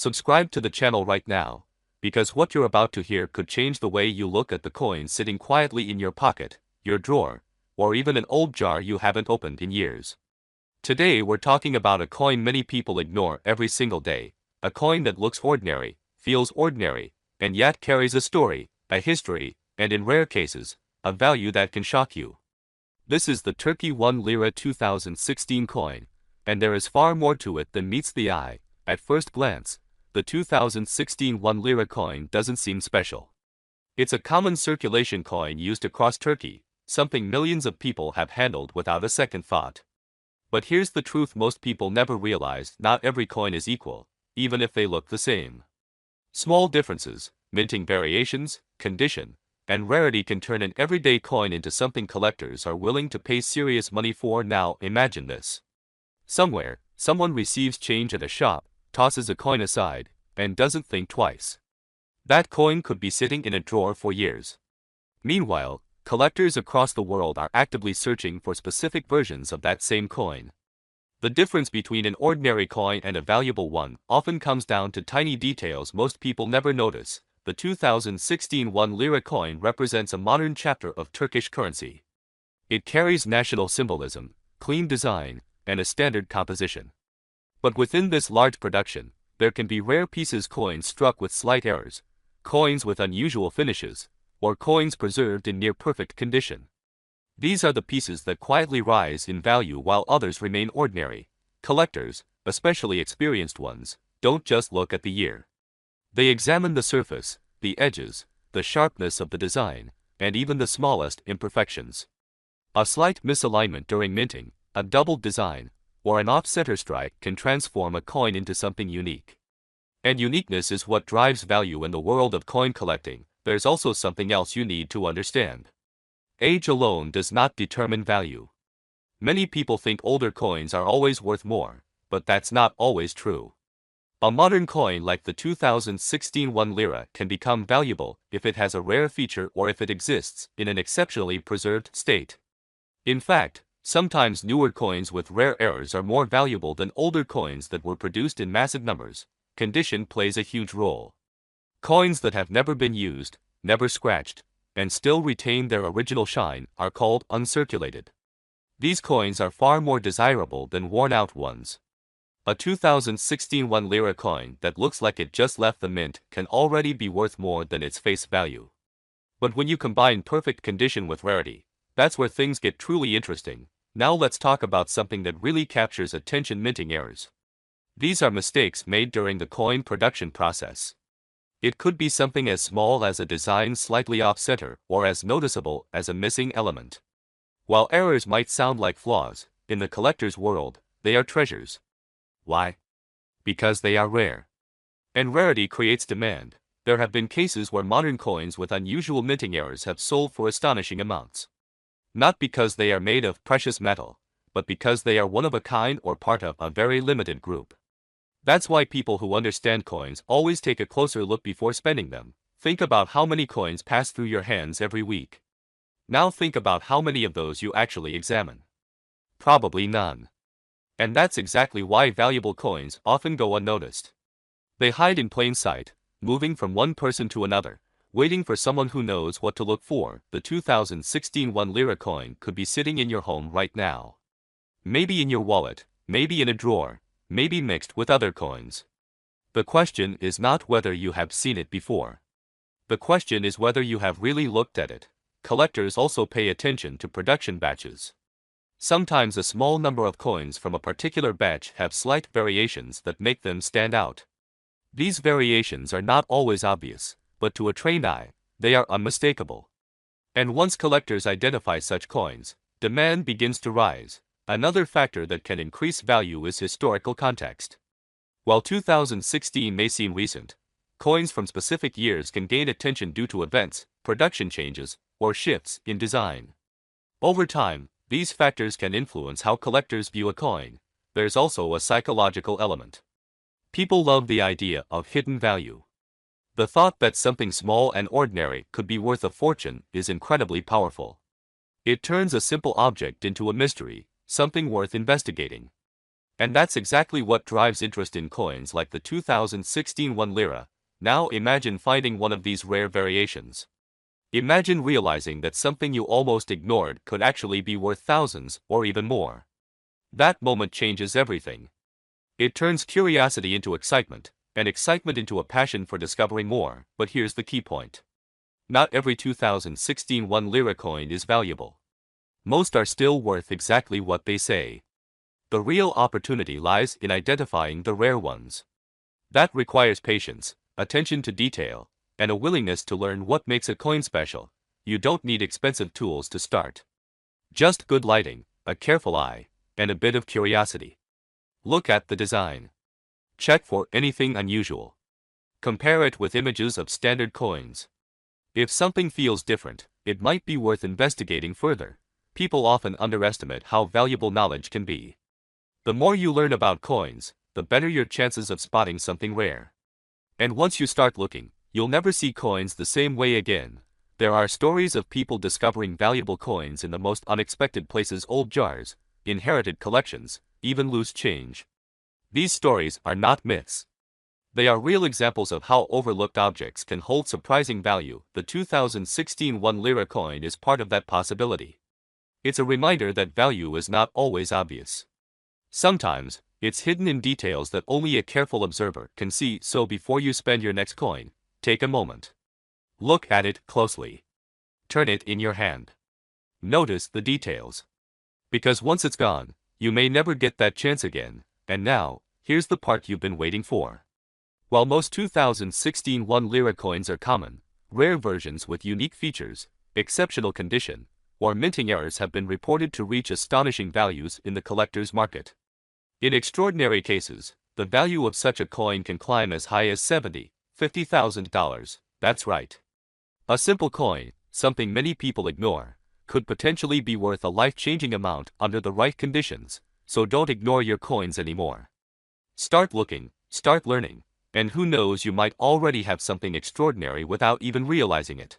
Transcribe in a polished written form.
Subscribe to the channel right now, because what you're about to hear could change the way you look at the coins sitting quietly in your pocket, your drawer, or even an old jar you haven't opened in years. Today we're talking about a coin many people ignore every single day, a coin that looks ordinary, feels ordinary, and yet carries a story, a history, and in rare cases, a value that can shock you. This is the Turkey 1 Lira 2016 coin, and there is far more to it than meets the eye. At first glance, the 2016 1 Lira coin doesn't seem special. It's a common circulation coin used across Turkey, something millions of people have handled without a second thought. But here's the truth most people never realize: not every coin is equal, even if they look the same. Small differences, minting variations, condition, and rarity can turn an everyday coin into something collectors are willing to pay serious money for. Now imagine this. Somewhere, someone receives change at a shop, tosses a coin aside, and doesn't think twice. That coin could be sitting in a drawer for years. Meanwhile, collectors across the world are actively searching for specific versions of that same coin. The difference between an ordinary coin and a valuable one often comes down to tiny details most people never notice. The 2016 1 Lira coin represents a modern chapter of Turkish currency. It carries national symbolism, clean design, and a standard composition. But within this large production, there can be rare pieces, coins struck with slight errors, coins with unusual finishes, or coins preserved in near-perfect condition. These are the pieces that quietly rise in value while others remain ordinary. Collectors, especially experienced ones, don't just look at the year. They examine the surface, the edges, the sharpness of the design, and even the smallest imperfections. A slight misalignment during minting, a doubled design, or an off-center strike can transform a coin into something unique. And uniqueness is what drives value in the world of coin collecting. There's also something else you need to understand. Age alone does not determine value. Many people think older coins are always worth more, but that's not always true. A modern coin like the 2016 1 Lira can become valuable if it has a rare feature or if it exists in an exceptionally preserved state. In fact, sometimes newer coins with rare errors are more valuable than older coins that were produced in massive numbers. Condition plays a huge role. Coins that have never been used, never scratched, and still retain their original shine are called uncirculated. These coins are far more desirable than worn-out ones. A 2016 1 Lira coin that looks like it just left the mint can already be worth more than its face value. But when you combine perfect condition with rarity, that's where things get truly interesting. Now let's talk about something that really captures attention: minting errors. These are mistakes made during the coin production process. It could be something as small as a design slightly off-center or as noticeable as a missing element. While errors might sound like flaws, in the collector's world, they are treasures. Why? Because they are rare. And rarity creates demand. There have been cases where modern coins with unusual minting errors have sold for astonishing amounts. Not because they are made of precious metal, but because they are one of a kind or part of a very limited group. That's why people who understand coins always take a closer look before spending them. Think about how many coins pass through your hands every week. Now think about how many of those you actually examine. Probably none. And that's exactly why valuable coins often go unnoticed. They hide in plain sight, moving from one person to another, waiting for someone who knows what to look for. The 2016 1 Lira coin could be sitting in your home right now. Maybe in your wallet, maybe in a drawer, maybe mixed with other coins. The question is not whether you have seen it before. The question is whether you have really looked at it. Collectors also pay attention to production batches. Sometimes a small number of coins from a particular batch have slight variations that make them stand out. These variations are not always obvious, but to a trained eye, they are unmistakable. And once collectors identify such coins, demand begins to rise. Another factor that can increase value is historical context. While 2016 may seem recent, coins from specific years can gain attention due to events, production changes, or shifts in design. Over time, these factors can influence how collectors view a coin. There's also a psychological element. People love the idea of hidden value. The thought that something small and ordinary could be worth a fortune is incredibly powerful. It turns a simple object into a mystery, something worth investigating. And that's exactly what drives interest in coins like the 2016 one Lira. Now imagine finding one of these rare variations. Imagine realizing that something you almost ignored could actually be worth thousands or even more. That moment changes everything. It turns curiosity into excitement, and excitement into a passion for discovering more. But here's the key point. Not every 2016 one Lira coin is valuable. Most are still worth exactly what they say. The real opportunity lies in identifying the rare ones. That requires patience, attention to detail, and a willingness to learn what makes a coin special. You don't need expensive tools to start. Just good lighting, a careful eye, and a bit of curiosity. Look at the design. Check for anything unusual. Compare it with images of standard coins. If something feels different, it might be worth investigating further. People often underestimate how valuable knowledge can be. The more you learn about coins, the better your chances of spotting something rare. And once you start looking, you'll never see coins the same way again. There are stories of people discovering valuable coins in the most unexpected places: old jars, inherited collections, even loose change. These stories are not myths. They are real examples of how overlooked objects can hold surprising value. The 2016 one Lira coin is part of that possibility. It's a reminder that value is not always obvious. Sometimes, it's hidden in details that only a careful observer can see. So before you spend your next coin, take a moment. Look at it closely. Turn it in your hand. Notice the details. Because once it's gone, you may never get that chance again. And now, here's the part you've been waiting for. While most 2016 one Lira coins are common, rare versions with unique features, exceptional condition, or minting errors have been reported to reach astonishing values in the collector's market. In extraordinary cases, the value of such a coin can climb as high as $70,000–$50,000. That's right. A simple coin, something many people ignore, could potentially be worth a life-changing amount under the right conditions. So don't ignore your coins anymore. Start looking, start learning, and who knows, you might already have something extraordinary without even realizing it.